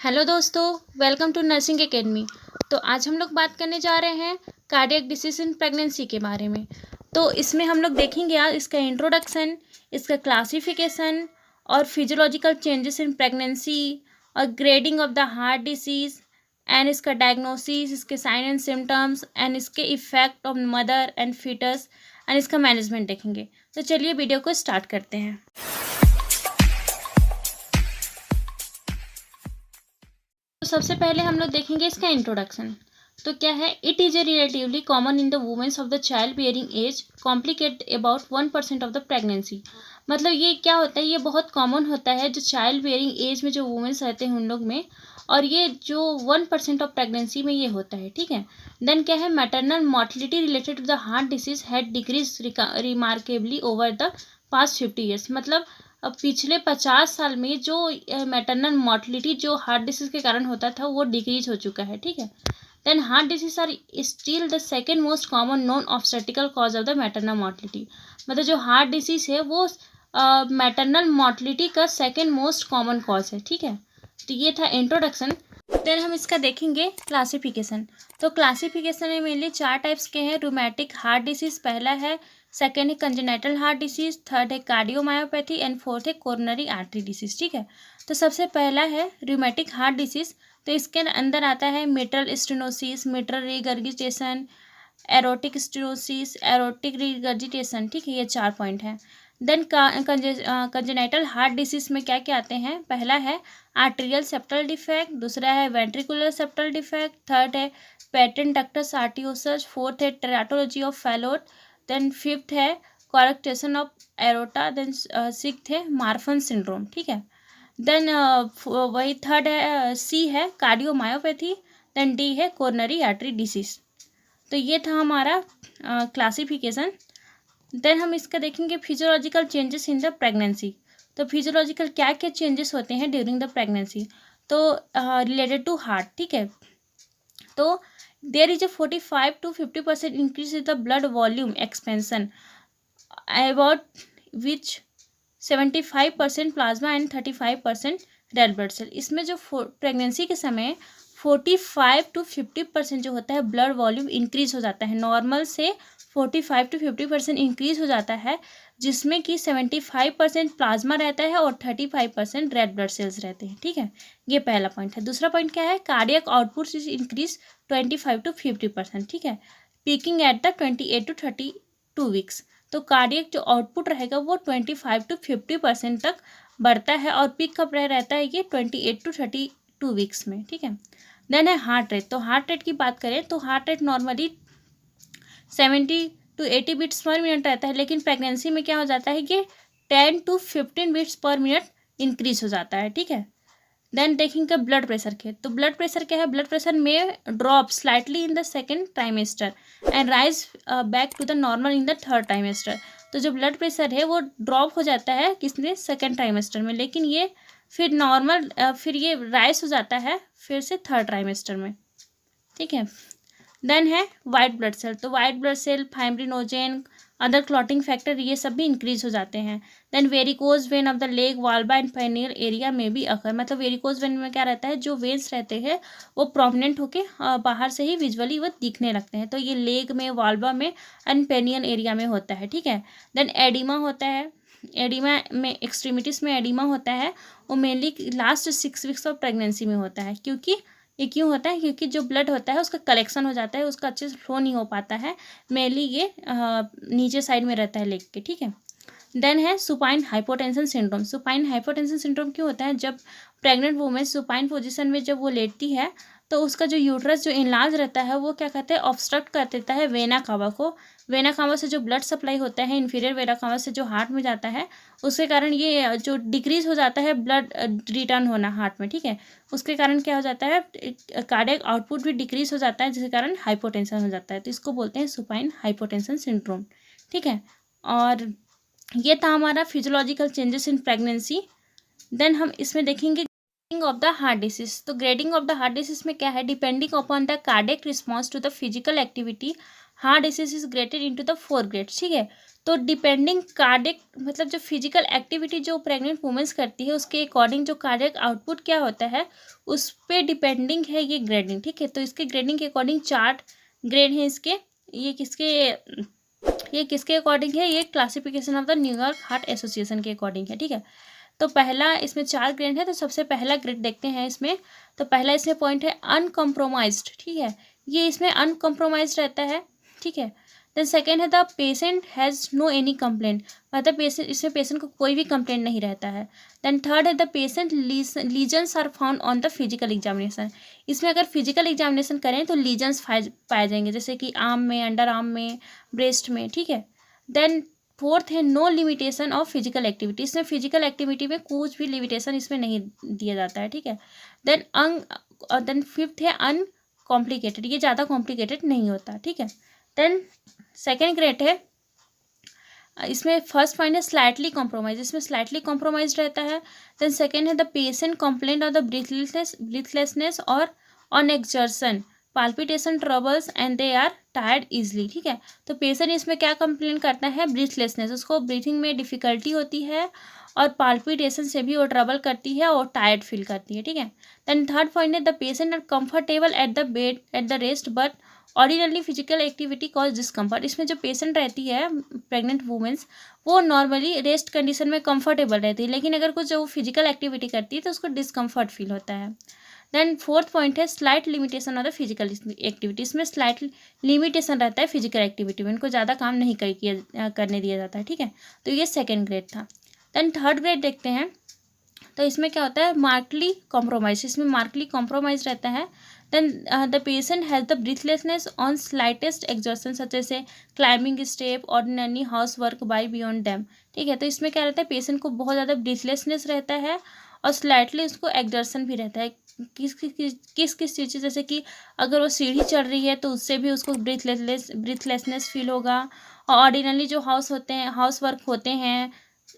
Hello दोस्तों, welcome to nursing academy. तो आज हम लोग बात करने जा रहे हैं कार्डियक डिसीज इन प्रेगनेंसी के बारे में। तो इसमें हम लोग देखेंगे आज इसका इंट्रोडक्शन, इसका क्लासिफिकेशन और फिजियोलॉजिकल चेंजेस इन प्रेगनेंसी और grading of the heart disease and इसका डायग्नोसिस, इसके साइन एंड सिम्टम्स एंड इसके effect on mother and foetus and इसका मैनेजमेंट देखेंगे। तो चलिए वीडियो को स्टार्ट करते हैं। तो सबसे पहले हम लोग देखेंगे इसका इंट्रोडक्शन। तो क्या है, it is a relatively common in the womens of the child bearing age, complicate about 1% of the pregnancy. मतलब ये क्या होता है, ये बहुत कॉमन होता है जो चाइल्ड बियरिंग एज में जो वुमेन्स रहते हैं उन लोग में, और ये जो 1% ऑफ प्रेगनेंसी में ये होता है। ठीक है। देन क्या है, maternal mortality related to the heart disease had decrease remarkably over the past 50 years. मतलब अब पिछले 50 साल में जो मैटरनल मॉर्टिलिटी जो हार्ट डिसीज के कारण होता था वो डिक्रीज हो चुका है। ठीक है। Then heart disease are still the second most common non obstetrical cause of the maternal mortality. मतलब जो हार्ट डिसीज है वो मैटरनल मॉर्टिलिटी का सेकेंड मोस्ट कॉमन कॉज है। ठीक है। तो ये था इंट्रोडक्शन। देन हम इसका देखेंगे क्लासिफिकेशन। तो क्लासिफिकेशन में मेनली 4 टाइप्स के हैं। रूमेटिक हार्ट डिसीज पहला है, सेकेंड है कंजेनाइटल हार्ट डिसीज, थर्ड है कार्डियोमायोपैथी एंड फोर्थ है कोरोनरी आर्टरी डिसीज। ठीक है। तो सबसे पहला है रूमेटिक हार्ट डिसीज। तो इसके अंदर आता है mitral stenosis, mitral regurgitation, aortic stenosis, aortic regurgitation. ठीक है, ये 4 पॉइंट हैं। देन कंजेनाइटल हार्ट डिसीज में क्या क्या आते हैं, पहला है आर्टेरियल सेप्टल डिफेक्ट, दूसरा है वेंट्रिकुलर सेप्टल डिफेक्ट, थर्ड है पेटेंट डक्टस आर्टियोसस, फोर्थ है teratology of Fallot, then fifth है coarctation of aorta, then sixth है मार्फन सिंड्रोम। ठीक है। देन वही थर्ड है सी है कार्डियोमायोपैथी, देन डी है कोरोनरी आर्टरी डिसीज। तो ये था हमारा क्लासिफिकेशन। देन हम इसका देखेंगे physiological changes in the pregnancy. तो फिजियोलॉजिकल क्या क्या चेंजेस होते हैं ड्यूरिंग द प्रेगनेंसी, तो रिलेटेड टू हार्ट। ठीक है। तो there is a 45 to 50% increase in the blood volume expansion about which 75% plasma and 35% red blood cell. इसमें जो प्रेगनेंसी के समय 45 to 50% जो होता है ब्लड वॉल्यूम इंक्रीज हो जाता है, नॉर्मल से 45 to 50% इंक्रीज हो जाता है, जिसमें कि 75% प्लाज्मा रहता है और 35% रेड ब्लड सेल्स रहते हैं। ठीक है, ये पहला पॉइंट है। दूसरा पॉइंट क्या है, cardiac output is increase 25 to 50%। ठीक है, peeking at the 28 to 32 weeks. तो कार्डियक जो आउटपुट रहेगा वो 25 to 50% तक बढ़ता है, और पीक कब रहता है ये 28 to 32 वीक्स में। ठीक है। देन है हार्ट रेट। तो हार्ट रेट की बात करें तो heart rate normally 70 to 80 beats per minute रहता है, लेकिन प्रेगनेंसी में क्या हो जाता है कि 10 to 15 beats per minute increase हो जाता है। ठीक है। देन देखेंगे ब्लड प्रेशर के। तो ब्लड प्रेशर क्या है, ब्लड प्रेशर में drop slightly in the second trimester and rise back to the normal in the third trimester. तो जो ब्लड प्रेशर है वो ड्रॉप हो जाता है किसने, सेकेंड ट्राइमेस्टर में, लेकिन ये फिर नॉर्मल फिर ये राइज हो जाता है फिर से थर्ड ट्राइमेस्टर में। ठीक है। देन है वाइट ब्लड सेल। तो white blood cell, fibrinogen, other clotting factor, ये सब भी इंक्रीज हो जाते हैं। Then varicose vein of the leg, vulva and perineal area में भी अकर। मतलब वेरिकोज वेन में क्या रहता है, जो वेन्स रहते हैं वो प्रोमिनेंट होके बाहर से ही विजुअली वो दिखने लगते हैं। तो ये लेग में, वाल्वा में एंड पेनियल एरिया में होता है। ठीक है। देन एडिमा होता है। एडिमा में एक्सट्रीमिटीज़ में एडिमा होता है, वो mainly last 6 weeks of pregnancy में होता है। क्योंकि ये क्यों होता है, क्योंकि जो ब्लड होता है उसका कलेक्शन हो जाता है, उसका अच्छे से फ्लो नहीं हो पाता है, मेनली ये नीचे साइड में रहता है लेग के। ठीक है। देन है supine hypotension syndrome. Supine hypotension syndrome क्यों होता है, जब प्रेग्नेंट वुमेन सुपाइन पोजीशन में जब वो लेटती है तो उसका जो यूट्रस जो इनलार्ज रहता है वो क्या कहते हैं, ऑब्स्ट्रक्ट कर देता है वेना कावा को। वेना कावा से जो ब्लड सप्लाई होता है इंफीरियर वेना कावा से जो हार्ट में जाता है, उसके कारण ये जो डिक्रीज हो जाता है ब्लड रिटर्न होना हार्ट में। ठीक है। उसके कारण क्या हो जाता है, कार्डियक आउटपुट भी डिक्रीज हो जाता है, जिसके कारण हाइपोटेंशन हो जाता है। तो इसको बोलते हैं सुपाइन हाइपोटेंशन सिंड्रोम। ठीक है। और ये था हमारा physiological changes in pregnancy. Then हम इसमें देखेंगे grading of the heart disease. तो grading of the heart disease में क्या है, depending upon the cardiac response to the physical activity heart disease is graded into the 4 grades. ठीक है। तो डिपेंडिंग कार्डियक मतलब जो फिजिकल एक्टिविटी जो प्रेग्नेंट वुमेन्स करती है उसके अकॉर्डिंग जो कार्डियक आउटपुट क्या होता है उस पे डिपेंडिंग है ये ग्रेडिंग, ठीक है। तो इसके ग्रेडिंग के अकॉर्डिंग 4 ग्रेड हैं इसके। ये किसके अकॉर्डिंग है, ये classification of the New York heart association के अकॉर्डिंग है, ठीक है। तो पहला इसमें 4 ग्रेड है, तो सबसे पहला ग्रेड देखते हैं इसमें। तो पहला इसमें पॉइंट है अनकम्प्रोमाइज्ड, ठीक है, ये इसमें अनकम्प्रोमाइज्ड रहता है, ठीक है। देन सेकेंड है the patient has no any complaint, मतलब इसमें पेशेंट को कोई भी कंप्लेंट नहीं रहता है। देन थर्ड है the patient lesions are found on the physical examination, इसमें अगर फिजिकल एग्जामिनेशन करें तो लीजन्स पाए जाएंगे, जैसे कि आर्म में, अंडर आर्म में, ब्रेस्ट में, ठीक है। देन फोर्थ है no limitation of physical activity, इसमें फिजिकल एक्टिविटी में कुछ भी लिमिटेशन इसमें नहीं दिया जाता है, ठीक है। देन फिफ्थ है अनकॉम्प्लिकेटेड, ये ज़्यादा कॉम्प्लिकेटेड नहीं होता, ठीक है। देन सेकेंड ग्रेड है, इसमें फर्स्ट पॉइंट है स्लाइटली कॉम्प्रोमाइज, इसमें स्लाइटली कॉम्प्रोमाइज रहता है। देन सेकेंड है the patient complaint of the breathlessness और on exertion, palpitation troubles and they are tired easily, ठीक है। तो पेशेंट इसमें क्या कंप्लेन करता है, ब्रीथलेसनेस, उसको ब्रीथिंग में डिफिकल्टी होती है और पाल्पिटेशन से भी वो ट्रबल करती है और टायर्ड फील करती है, ठीक है। देन थर्ड पॉइंट है the patient are comfortable at the bed at the rest but ordinarily physical activity cause discomfort, इसमें जो पेशेंट रहती है प्रेग्नेंट वुमेन्स वो नॉर्मली रेस्ट कंडीशन में कंफर्टेबल रहती है, लेकिन अगर कुछ जो फिजिकल एक्टिविटी करती है तो उसको डिस्कम्फर्ट फील होता है। देन फोर्थ पॉइंट है slight limitation of the physical activity, इसमें स्लाइट लिमिटेशन रहता है फिजिकल एक्टिविटी में, इनको ज़्यादा काम नहीं करने दिया जाता है, ठीक है। तो ये सेकेंड ग्रेड था। देन थर्ड ग्रेड देखते हैं, तो इसमें क्या होता है मार्कली कॉम्प्रोमाइज, इसमें मार्कली कॉम्प्रोमाइज रहता है। Then the patient has the breathlessness on slightest exertion such जैसे climbing step, ordinary house work by beyond them, ठीक है। तो इसमें क्या रहता है पेशेंट को बहुत ज़्यादा ब्रीथलेसनेस रहता है और स्लाइटली उसको एक्सर्शन भी रहता है, किस चीज़ से, जैसे कि अगर वो सीढ़ी चढ़ रही है तो उससे भी उसको ब्रीथलेसनेस फील होगा, और ऑर्डिनरली जो हाउस वर्क होते हैं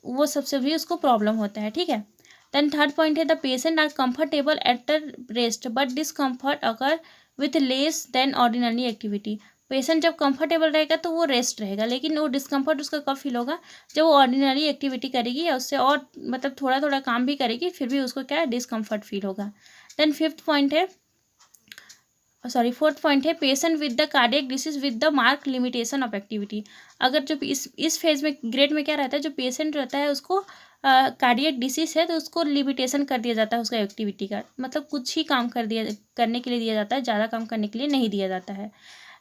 वो सबसे भी उसको प्रॉब्लम होता है, ठीक है। देन थर्ड पॉइंट है the patient are comfortable at the rest but discomfort अगर with less than ordinary activity, patient जब कंफर्टेबल रहेगा तो वो रेस्ट रहेगा, लेकिन वो डिस्कम्फर्ट उसका कब फील होगा जब वो ऑर्डिनरी एक्टिविटी करेगी या उससे और मतलब थोड़ा थोड़ा काम भी करेगी फिर भी उसको क्या है डिस्कम्फर्ट फील होगा। देन फोर्थ पॉइंट है patient with the cardiac disease with the mark limitation of activity, अगर जो इस फेज में ग्रेड में क्या रहता है जो पेशेंट रहता है उसको कार्डियक डिसीज है तो उसको लिमिटेशन कर दिया जाता है उसका एक्टिविटी का, मतलब कुछ ही काम करने के लिए दिया जाता है, ज़्यादा काम करने के लिए नहीं दिया जाता है।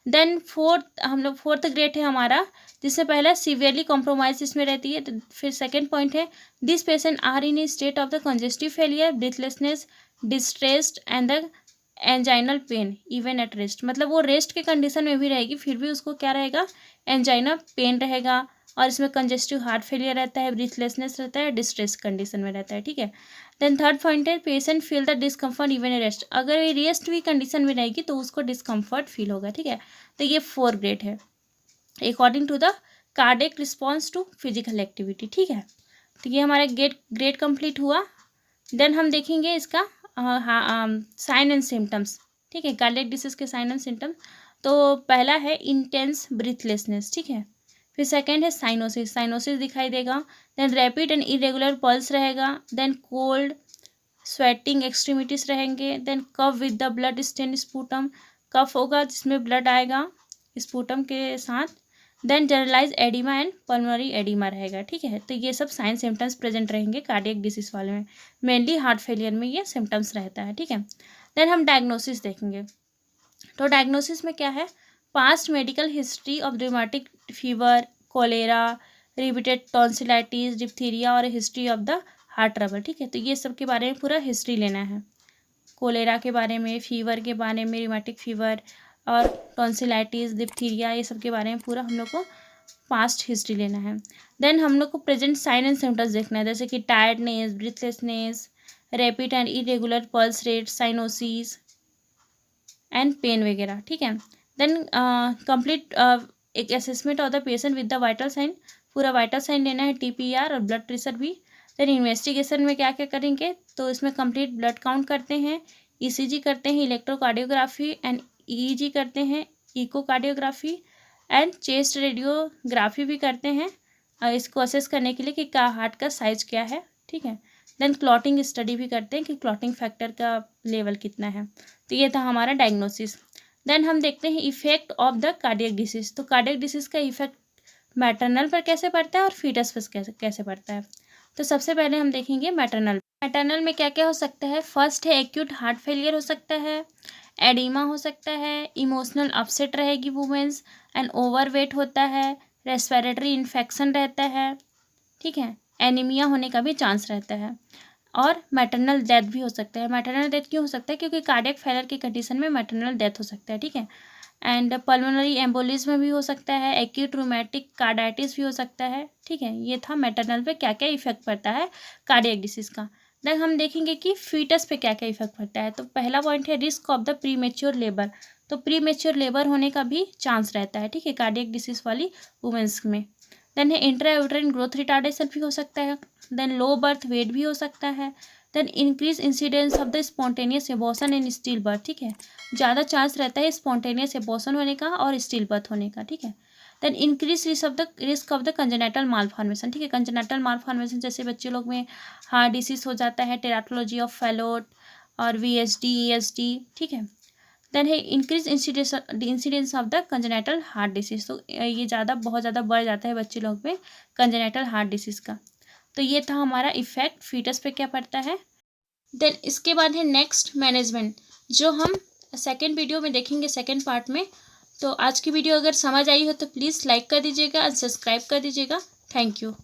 देन फोर्थ ग्रेड है हमारा, जिससे पहला सीवियरली कॉम्प्रोमाइज इसमें रहती है। तो फिर सेकेंड पॉइंट है this patient are in a state of the congestive failure, breathlessness, distressed and the anginal pain even at rest, मतलब वो रेस्ट के कंडीशन में भी रहेगी फिर भी उसको क्या रहेगा एंजाइना पेन रहेगा, और इसमें कंजेस्टिव हार्ट फेलियर रहता है, ब्रीथलेसनेस रहता है, डिस्ट्रेस कंडीशन में रहता है, ठीक है। देन थर्ड पॉइंट है patient feel the discomfort even a rest, अगर ये रेस्ट भी कंडीशन में रहेगी तो उसको डिस्कम्फर्ट फील होगा, ठीक है। तो ये 4 ग्रेड है according to the cardiac response to physical activity, ठीक है। तो ये हमारा ग्रेड कंप्लीट हुआ। देन हम देखेंगे इसका साइन एंड सिम्टम्स, ठीक है, कार्डियक डिसीज के साइन एंड सिम्टम्स। तो पहला है इंटेंस ब्रीथलेसनेस, ठीक है। फिर सेकेंड है साइनोसिस दिखाई देगा। Then rapid and irregular pulse रहेगा। देन कोल्ड स्वेटिंग एक्सट्रीमिटीज रहेंगे। Then cough with the blood stain sputum, कफ होगा जिसमें ब्लड आएगा स्पूटम के साथ। Then generalise oedema and pulmonary oedema रहेगा, ठीक है। तो ये सब साइन सिम्टम्स प्रेजेंट रहेंगे कार्डियक डिसीज वाले में, मेनली हार्ट फेलियर में ये सिम्टम्स रहता है, ठीक है। देन हम डायग्नोसिस देखेंगे। तो डायग्नोसिस में क्या है past medical history of rheumatic fever, cholera, repeated tonsillitis, diphtheria और history of the heart trouble, ठीक है। तो ये सब के बारे में पूरा हिस्ट्री लेना है, कोलेरा के बारे में, फीवर के बारे में, रिमेटिक फीवर और टॉन्सिलाइटिस, डिप्थीरिया, ये सब के बारे में पूरा हम लोग को पास्ट हिस्ट्री लेना है। देन हम लोग को प्रेजेंट साइन एंड सिम्टम्स देखना है, जैसे कि tiredness, breathlessness, rapid and irregular pulse rate, cyanosis and pain वगैरह, ठीक है। देन कंप्लीट एक assessment of the patient with the vital sign, पूरा वाइटल साइन लेना है, TPR और ब्लड प्रेशर भी। देन इन्वेस्टिगेशन में क्या क्या करेंगे तो इसमें कंप्लीट ब्लड काउंट करते हैं, ECG करते हैं, इलेक्ट्रोकार्डियोग्राफी एंड EEG करते हैं, इकोकार्डियोग्राफी एंड चेस्ट रेडियोग्राफी भी करते हैं। इसको असेस करने के लिए कि क्या हार्ट का साइज क्या है, ठीक है। देन क्लॉटिंग स्टडी भी करते हैं कि क्लॉटिंग फैक्टर का लेवल कितना है। तो ये था हमारा डायग्नोसिस। देन हम देखते हैं effect of the cardiac disease. तो कार्डियक डिसीज का इफेक्ट मैटरनल पर कैसे पड़ता है और फीटस पर कैसे पड़ता है। तो सबसे पहले हम देखेंगे मैटरनल में क्या क्या हो सकता है। फर्स्ट है एक्यूट हार्ट फेलियर हो सकता है, एडिमा हो सकता है, इमोशनल अपसेट रहेगी वुमेन्स, एंड ओवरवेट होता है, रेस्पिरेटरी इन्फेक्शन रहता है, ठीक है, एनीमिया होने का भी चांस रहता है, और मैटरनल डेथ भी हो सकता है। मैटरनल डेथ क्यों हो सकता है? क्योंकि कार्डियक फेलियर की कंडीशन में मैटरनल डेथ हो सकता है, ठीक है। एंड पल्मोनरी एम्बोलिज्म भी हो सकता है, एक्यूट रूमेटिक कार्डाइटिस भी हो सकता है, ठीक है। ये था मैटरनल पे क्या क्या इफेक्ट पड़ता है कार्डियक डिसीज का। देन हम देखेंगे कि फीटस पे क्या क्या इफेक्ट पड़ता है। तो पहला पॉइंट है risk of the premature labour. तो प्रीमेच्योर लेबर होने का भी चांस रहता है, ठीक है, कार्डियक डिसीज वाली वुमेन्स में। देन है इंट्रायूटेराइन ग्रोथ रिटार्डेशन भी हो सकता है। देन लो बर्थ वेट भी हो सकता है। Then increase incidence of the spontaneous abortion and still birth, ठीक है, ज़्यादा चांस रहता है स्पॉन्टेनियस एबॉर्शन होने का और स्टिल बर्थ होने का, ठीक है। Then increase risk of the congenital malformation, ठीक है, कंजेनिटल मालफॉर्मेशन जैसे बच्चे लोग में हार्ट डिसीज हो जाता है, टेराटोलॉजी ऑफ फैलोट और VSD ESD, ठीक है। देन है increase incidence of the congenital heart disease. तो ये बहुत ज़्यादा बढ़ जाता है बच्चे लोग में कंजेनिटल हार्ट डिसीज का। तो ये था हमारा इफेक्ट फीटस पे क्या पड़ता है। देन इसके बाद है नेक्स्ट मैनेजमेंट, जो हम सेकेंड वीडियो में देखेंगे, सेकेंड पार्ट में। तो आज की वीडियो अगर समझ आई हो तो प्लीज़ लाइक कर दीजिएगा और सब्सक्राइब कर दीजिएगा। Thank you.